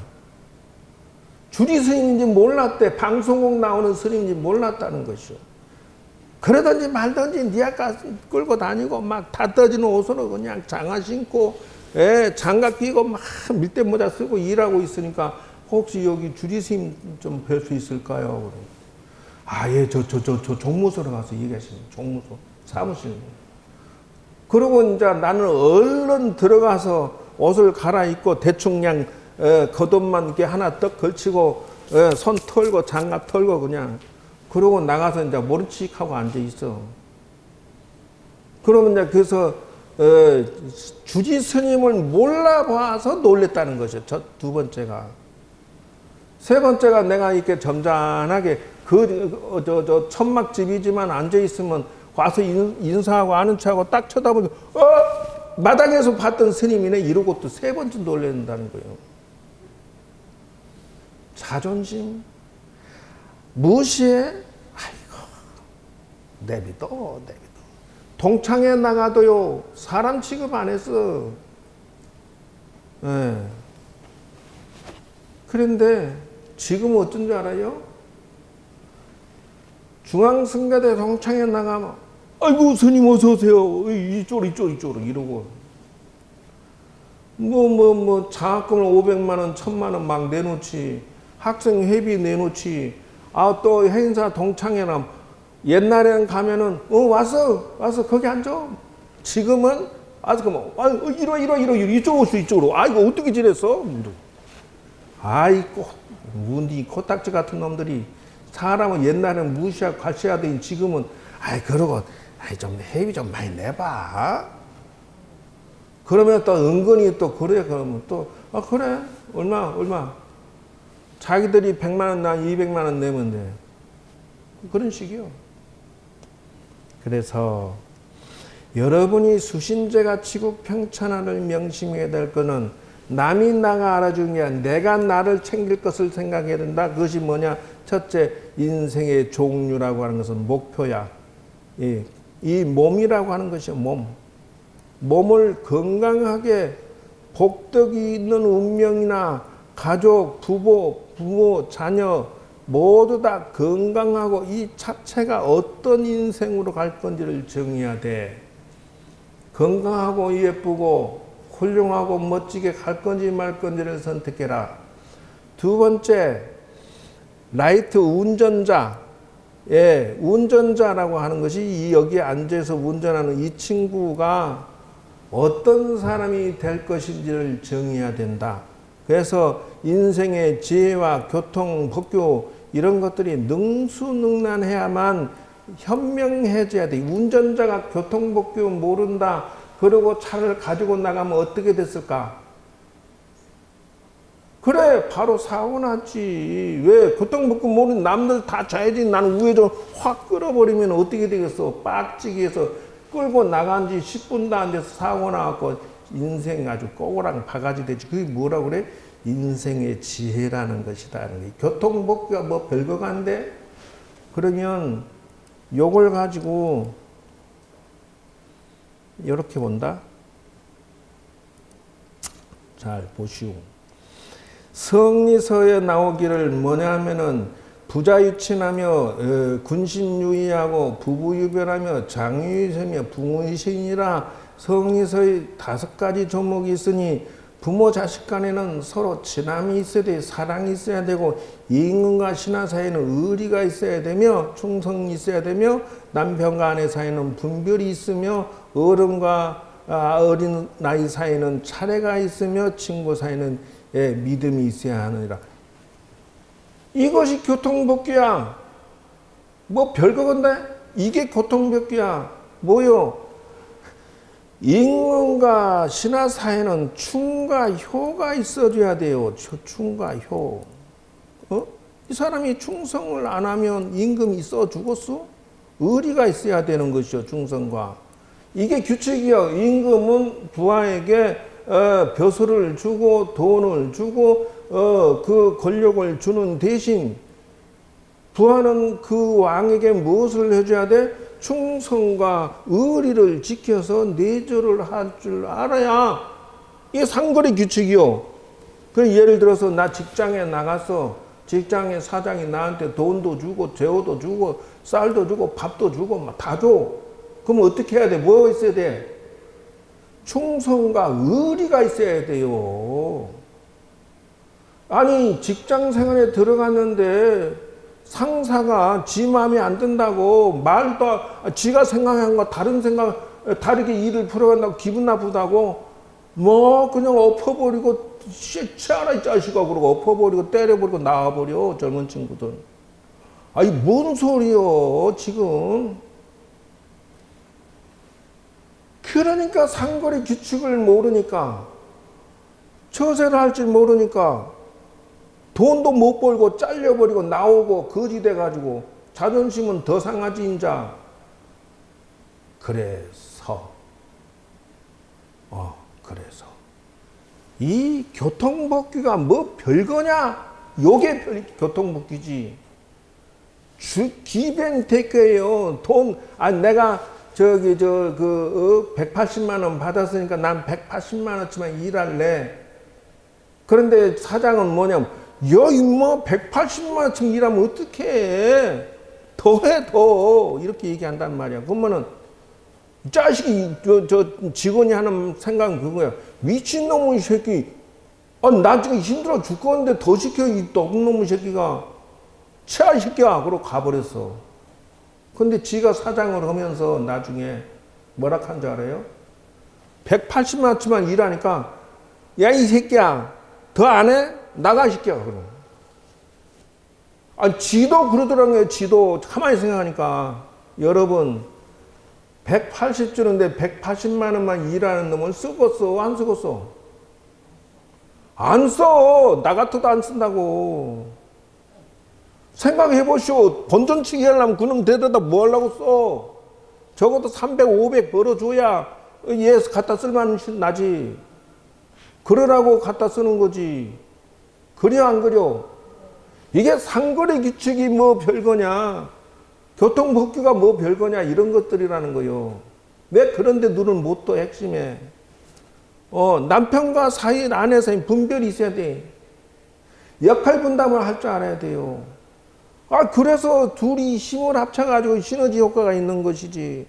주지 스님인지 몰랐대. 방송국 나오는 스님인지 몰랐다는 것이요. 그러든지 말든지 니 아까 끌고 다니고 막 다 떠지는 옷으로 그냥 장화 신고 장갑 끼고 막 밀대 모자 쓰고 일하고 있으니까 혹시 여기 주지스님 좀 뵐 수 있을까요? 예, 저 종무소로 가서 얘기하시는 종무소 사무실. 그러고 이제 나는 얼른 들어가서 옷을 갈아입고 대충 그냥 겉옷만 이렇게 하나 떡 걸치고 손 털고 장갑 털고 그냥 그러고 나가서 이제 모른 척하고 앉아 있어. 그러면 이제 그래서 주지 스님을 몰라봐서 놀랬다는 것이죠. 저 두 번째가. 세 번째가 내가 이렇게 점잖하게 저 천막집이지만 앉아 있으면 와서 인사하고 아는 척하고 딱 쳐다보면 마당에서 봤던 스님이네 이러고 또 세 번째 놀란다는 거예요. 자존심 무시해? 아이고 내비둬. 동창회 나가도요 사람 취급 안 했어. 그런데 지금 어쩐 줄 알아요? 중앙승가대 동창회 나가면 아이고 스님 어서 오세요. 이쪽으로 이러고 장학금을 500만 원 1000만 원 막 내놓지. 학생 회비 내놓지. 또 행사 동창회나 옛날에는 가면은 왔어 거기 앉아. 지금은 이쪽으로 이거 어떻게 지냈어? 아이고 문디 코딱지 같은 놈들이 사람은 옛날에는 무시하고 과시하더니 지금은 그러고 좀 회비 좀 많이 내봐. 그러면 또 은근히 또 그래. 그러면 또 그래 얼마 자기들이 100만 원 나 200만 원 내면 돼. 그런 식이요. 그래서 여러분이 수신제가 치국평천하를 명심해야 될 거는 남이 나가 알아주는 게 아니라 내가 나를 챙길 것을 생각해야 된다. 그것이 뭐냐? 첫째, 인생의 종류라고 하는 것은 목표야. 이 몸이라고 하는 것이요. 몸을 건강하게 복덕이 있는 운명이나 가족, 부모, 자녀 모두 다 건강하고 이 자체가 어떤 인생으로 갈 건지를 정해야 돼. 건강하고 예쁘고 훌륭하고 멋지게 갈 건지 말 건지를 선택해라. 두 번째, 라이트 운전자. 운전자라고 하는 것이 여기에 앉아서 운전하는 이 친구가 어떤 사람이 될 것인지를 정해야 된다. 그래서 인생의 지혜와 교통, 법규 이런 것들이 능수능란해야만 현명해져야 돼. 운전자가 교통, 법규 모른다. 그러고 차를 가지고 나가면 어떻게 됐을까? 그래 바로 사고 났지. 왜? 교통법규 모르는 남들 다 자야지. 나는 우회전 확 끌어버리면 어떻게 되겠어? 빡치기해서 끌고 나간 지 10분도 안 돼서 사고 나갖고 인생 아주 꼬고랑 바가지 되지. 그게 뭐라고 그래? 인생의 지혜라는 것이다. 교통법규가 뭐 별거가 안 돼? 그러면 요걸 가지고 이렇게 본다. 잘 보시오. 성리서에 나오기를 뭐냐 하면은 부자유친하며 군신유의하고 부부유별하며 장유의세며 부무의신이라 성리서의 5가지 조목이 있으니 부모 자식 간에는 서로 친함이 있어야 돼. 사랑이 있어야 되고 임금과 신하 사이에는 의리가 있어야 되며 충성이 있어야 되며 남편과 아내 사이에는 분별이 있으며 어른과 어린 나이 사이에는 차례가 있으며 친구 사이에는 믿음이 있어야 하느니라. 이것이 교통법규야. 뭐 별거 건데? 이게 교통법규야. 뭐요? 임금과 신하 사이에는 충과 효가 있어줘야 돼요. 충과 효. 이 사람이 충성을 안 하면 임금이 있어 죽었어? 의리가 있어야 되는 것이요. 충성과. 이게 규칙이요. 임금은 부하에게 벼슬을 주고 돈을 주고 그 권력을 주는 대신 부하는 그 왕에게 무엇을 해줘야 돼? 충성과 의리를 지켜서 내조를 할 줄 알아야. 이게 상거리 규칙이요. 그 예를 들어서 나 직장에 나가서 직장의 사장이 나한테 돈도 주고 재호도 주고 쌀도 주고 밥도 주고 막 다 줘. 그럼 어떻게 해야 돼? 뭐 있어야 돼? 충성과 의리가 있어야 돼요. 아니 직장 생활에 들어갔는데 상사가 지 마음에 안 든다고 말도 지가 생각한 거 다른 생각 다르게 일을 풀어간다고 기분 나쁘다고 뭐 그냥 엎어버리고 씨치아라 이 자식아 그러고 엎어버리고 때려버리고 나와버려 젊은 친구들. 아니 뭔 소리요 지금. 그러니까 상거래 규칙을 모르니까 처세를 할 줄 모르니까 돈도 못 벌고 잘려버리고 나오고 거지 돼가지고 자존심은 더 상하지 인자. 그래서 이 교통법규가 뭐 별거냐? 요게 교통법규지. 기벤테크예요. 돈, 내가 180만 원 받았으니까 난 180만 원치만 일할래. 그런데 사장은 뭐냐면, 뭐 180만 원치 일하면 어떻게 해? 더해, 더. 이렇게 얘기한단 말이야. 그러면은, 자식이, 직원이 하는 생각은 그거야. 미친놈의 새끼. 나중에 힘들어 죽겠는데 더 시켜, 이 놈의 새끼가. 치아 새끼야. 그러고 가버렸어. 근데 지가 사장을 하면서 나중에 뭐라 한 줄 알아요? 180만 원치만 일하니까, 야, 이 새끼야. 더 안 해? 나가, 이 새끼야. 그럼. 지도 그러더라고요. 지도. 가만히 생각하니까. 여러분. 180 주는데 180만 원만 일하는 놈을 쓰겠어? 안 쓰겠어? 안 써! 나 같아도 안 쓴다고. 생각해 보시오. 본전치기 하려면 그놈 데려다 뭐 하려고 써? 적어도 300, 500 벌어줘야 얘 갖다 쓸만 나지. 그러라고 갖다 쓰는 거지. 그려 안 그려? 이게 상거래 규칙이 뭐 별거냐? 교통법규가 뭐 별거냐 이런 것들이라는 거요. 왜 그런데 눈을 못 떠 핵심에. 남편과 사이 안에서 분별이 있어야 돼. 역할 분담을 할 줄 알아야 돼요. 그래서 둘이 힘을 합쳐가지고 시너지 효과가 있는 것이지.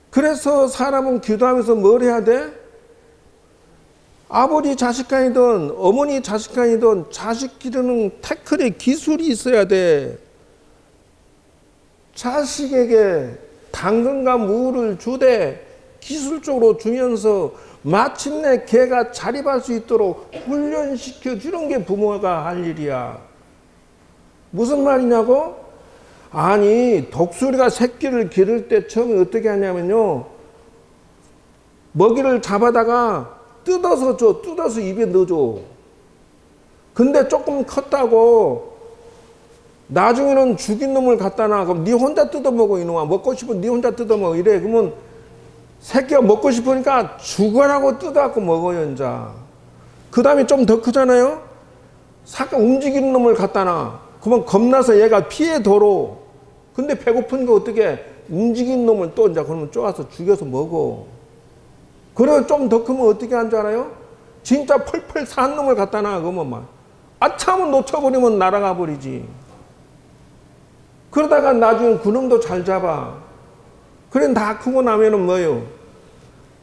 그래서 사람은 기도하면서 뭘 해야 돼? 아버지 자식간이든 어머니 자식간이든 자식 기르는 태클의 기술이 있어야 돼. 자식에게 당근과 무를 주되 기술적으로 주면서 마침내 걔가 자립할 수 있도록 훈련시켜 주는 게 부모가 할 일이야. 무슨 말이냐고? 아니 독수리가 새끼를 기를 때 처음에 어떻게 하냐면요. 먹이를 잡아다가 뜯어서 줘. 뜯어서 입에 넣어줘. 근데 조금 컸다고 나중에는 죽인 놈을 갖다 놔. 그럼 네 혼자 뜯어먹어 이놈아. 먹고 싶으면 네 혼자 뜯어먹어. 이래. 그러면 새끼가 먹고 싶으니까 죽어라고 뜯어갖고 먹어요. 이제. 그 다음에 좀 더 크잖아요. 잠깐 움직이는 놈을 갖다 놔. 그러면 겁나서 얘가 피해 도로. 근데 배고픈 거 어떻게 움직이는 놈을 또 이제 그러면 쪼아서 죽여서 먹어. 그래 좀 더 크면 어떻게 한 줄 알아요? 진짜 펄펄 산 놈을 갖다 놔. 그러면 막 아참은 놓쳐버리면 날아가 버리지. 그러다가 나중에 그놈도 잘 잡아. 그래 다 크고 나면은 뭐예요?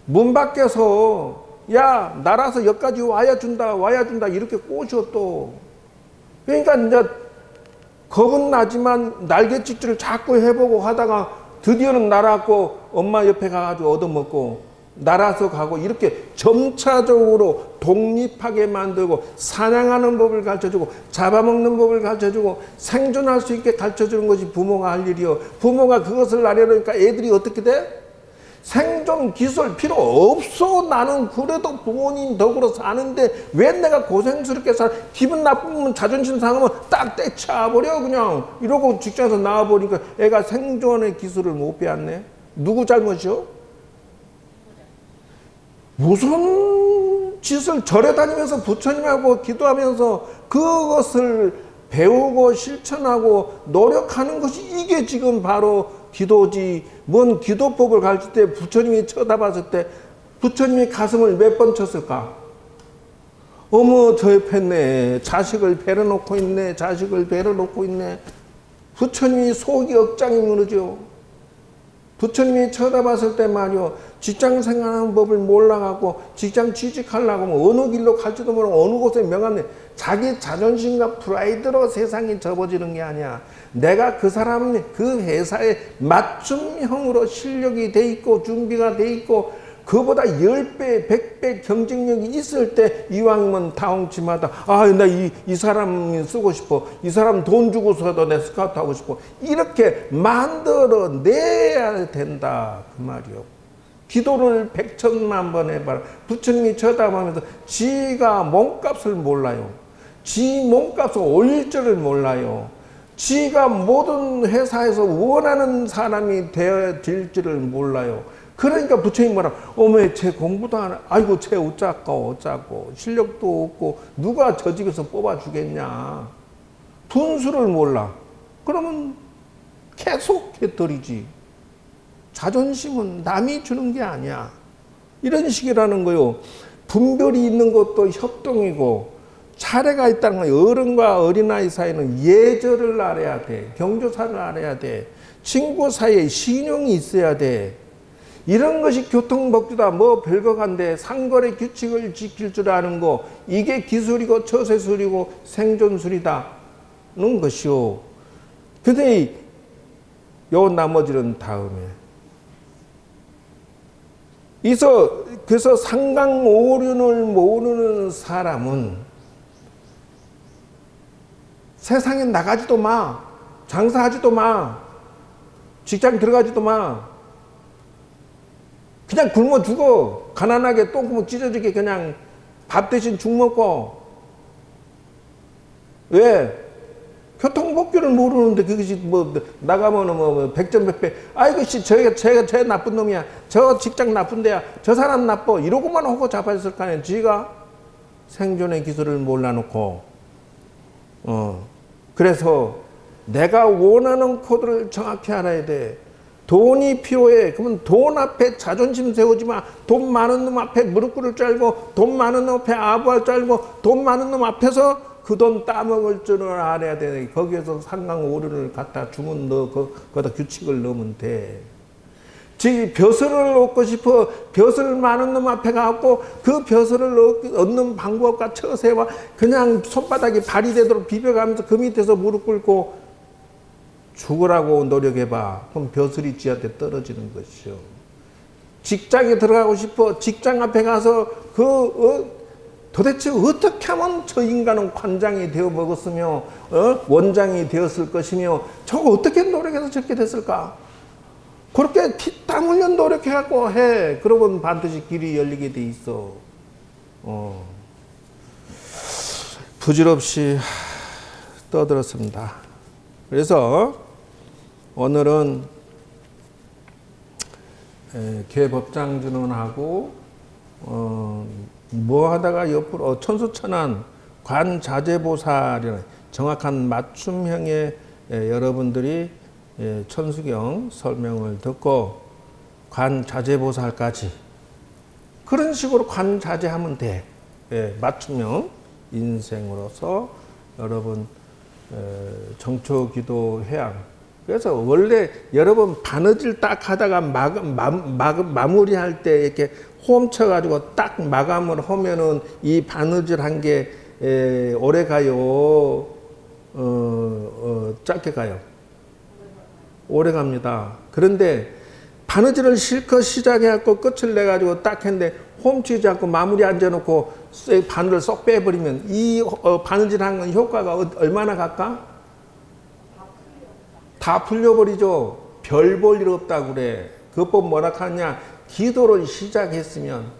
문 밖에서 야 날아서 여기까지 와야 준다 이렇게 꼬셔 또. 그러니까 이제 겁은 나지만 날갯짓질을 자꾸 해보고 하다가 드디어는 날아갖고 엄마 옆에 가가지고 얻어먹고 날아서 가고 이렇게 점차적으로 독립하게 만들고 사냥하는 법을 가르쳐주고 잡아먹는 법을 가르쳐주고 생존할 수 있게 가르쳐주는 것이 부모가 할 일이요. 부모가 그것을 알려놓으니까 애들이 어떻게 돼? 생존 기술 필요 없어. 나는 그래도 부모님 덕으로 사는데 왜 내가 고생스럽게 살아. 기분 나쁘면 자존심 상하면 딱 떼쳐버려 그냥. 이러고 직장에서 나와보니까 애가 생존의 기술을 못 배웠네. 누구 잘못이요? 무슨 짓을 절에 다니면서 부처님하고 기도하면서 그것을 배우고 실천하고 노력하는 것이 이게 지금 바로 기도지. 뭔 기도법을 가르칠 때 부처님이 쳐다봤을 때 부처님이 가슴을 몇 번 쳤을까? 어머 저 옆에 있네. 자식을 배려 놓고 있네. 자식을 배려 놓고 있네. 부처님이 속이 억장이 무너져. 부처님이 쳐다봤을 때 말이요. 직장 생활하는 법을 몰라갖고 직장 취직하려고 하면 어느 길로 갈지도 모르고 어느 곳에 명함내. 자기 자존심과 프라이드로 세상이 접어지는 게 아니야. 내가 그 사람, 그 회사에 맞춤형으로 실력이 돼 있고 준비가 돼 있고 그보다 10배, 100배 경쟁력이 있을 때 이왕이면 다홍치마다 아, 나 이 사람 쓰고 싶어. 이 사람 돈 주고서도 내 스카우트 하고 싶어. 이렇게 만들어내야 된다. 그 말이요. 기도를 100천만 번 해봐라. 부처님이 쳐다보면서 지가 몸값을 몰라요. 지 몸값을 올릴 줄을 몰라요. 지가 모든 회사에서 원하는 사람이 되어질 줄을 몰라요. 그러니까 부처님 뭐라, 어머, 쟤 공부도 안 해. 아이고, 쟤 어쩌고, 실력도 없고, 누가 저 집에서 뽑아주겠냐. 분수를 몰라. 그러면 계속 개떨이지. 자존심은 남이 주는 게 아니야. 이런 식이라는 거요. 분별이 있는 것도 협동이고, 차례가 있다는 거예요. 어른과 어린아이 사이는 예절을 알아야 돼. 경조사를 알아야 돼. 친구 사이에 신용이 있어야 돼. 이런 것이 교통법규다. 뭐 별거 간데 상거래 규칙을 지킬 줄 아는 거. 이게 기술이고 처세술이고 생존술이다는 것이요. 근데 요 나머지는 다음에. 그래서 상강오륜을 모르는 사람은 세상에 나가지도 마. 장사하지도 마. 직장 들어가지도 마. 그냥 굶어 죽어. 가난하게 똥구멍 찢어지게 그냥 밥 대신 죽 먹고. 왜? 교통법규를 모르는데 그것이 뭐 나가면은 뭐 백전백패. 아이고 씨 제가 나쁜 놈이야. 저 직장 나쁜 데야. 저 사람 나빠. 이러고만 하고 잡아있을 거 아니야. 지가 생존의 기술을 몰라놓고. 그래서 내가 원하는 코드를 정확히 알아야 돼. 돈이 필요해. 그러면 돈 앞에 자존심 세우지 마. 돈 많은 놈 앞에 무릎 꿇을 줄 알고, 돈 많은 놈 앞에 아부할 줄 알고, 돈 많은 놈 앞에서 그 돈 따먹을 줄을 알아야 돼. 거기에서 상강오륜을 갖다 주면 너 거기다 규칙을 넣으면 돼. 즉 벼슬을 얻고 싶어. 벼슬 많은 놈 앞에 가고 그 벼슬을 얻는 방법과 처세와 그냥 손바닥이 발이 되도록 비벼가면서 그 밑에서 무릎 꿇고 죽으라고 노력해봐. 그럼 벼슬이 지한테 떨어지는 것이요. 직장에 들어가고 싶어. 직장 앞에 가서 도대체 어떻게 하면 저 인간은 관장이 되어 먹었으며 원장이 되었을 것이며 저거 어떻게 노력해서 저렇게 됐을까? 그렇게 피땀 흘려 노력해갖고 해. 그러면 반드시 길이 열리게 돼 있어. 부질없이 떠들었습니다. 그래서 오늘은 개법장준원하고 뭐 하다가 옆으로 천수천안 관자재보살이라는 정확한 맞춤형의 여러분들이 천수경 설명을 듣고 관자재보살까지 그런 식으로 관자재하면 돼. 맞춤형 인생으로서 여러분 정초기도 해양. 그래서 원래 여러분 바느질 딱 하다가 마무리할 때 이렇게 홈 쳐가지고 딱 마감을 하면은 이 바느질 한 게 오래 가요? 짧게 가요? 오래 갑니다. 그런데 바느질을 실컷 시작해갖고 끝을 내가지고 딱 했는데 홈 치지 않고 마무리 앉아놓고 바늘을 쏙 빼버리면 이 바느질 한 건 효과가 얼마나 갈까? 다 풀려버리죠. 별 볼 일 없다고 그래. 그법 뭐라 하냐? 기도를 시작했으면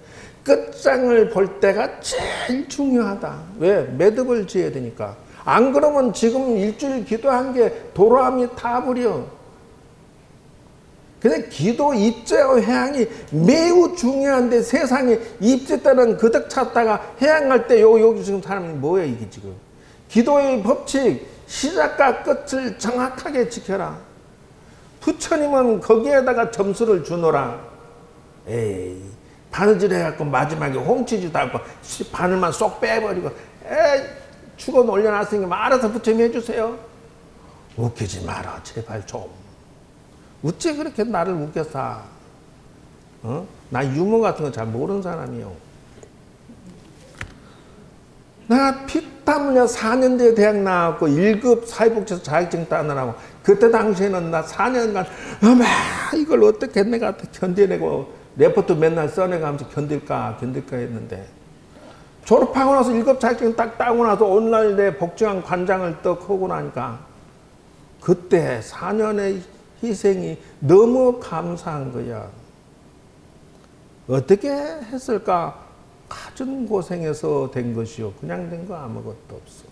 끝장을 볼 때가 제일 중요하다. 왜? 매듭을 지어야 되니까. 안 그러면 지금 일주일 기도한 게 도로함이 타버려. 근데 기도 입제와 해양이 매우 중요한데 세상에 입제 때는 그득 찾다가 해양할 때 여기 지금 사람이 뭐야 이게 지금. 기도의 법칙 시작과 끝을 정확하게 지켜라. 부처님은 거기에다가 점수를 주노라. 에이, 바느질 해갖고 마지막에 홈치지도 않고 바늘만 쏙 빼버리고 축원 올려놨으니까 알아서 부처님 해주세요. 웃기지 마라 제발 좀. 어째 그렇게 나를 웃겼어? 나 유머 같은 거 잘 모르는 사람이요. 내가 피땀 흘려 4년제 대학 나왔고 1급 사회복지사 자격증 따느라고 그때 당시에는 나 4년간 이걸 어떻게 내가 견뎌내고 레포트 맨날 써내가면서 견딜까 했는데 졸업하고 나서 1급 자격증 딱 따고 나서 오늘날 내 복지관 관장을 떡 하고 나니까 그때 4년의 희생이 너무 감사한 거야. 어떻게 했을까? 가진 고생해서 된 것이요. 그냥 된 거 아무것도 없어.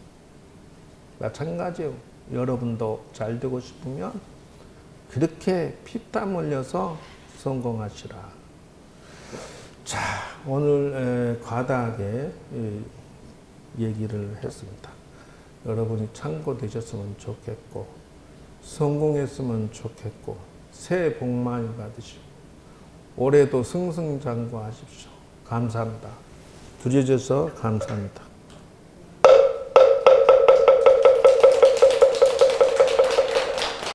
마찬가지요. 여러분도 잘 되고 싶으면 그렇게 피땀 흘려서 성공하시라. 자, 오늘 과다하게 얘기를 했습니다. 여러분이 참고되셨으면 좋겠고 성공했으면 좋겠고 새해 복 많이 받으시고 올해도 승승장구하십시오. 감사합니다. 들어주셔서 감사합니다.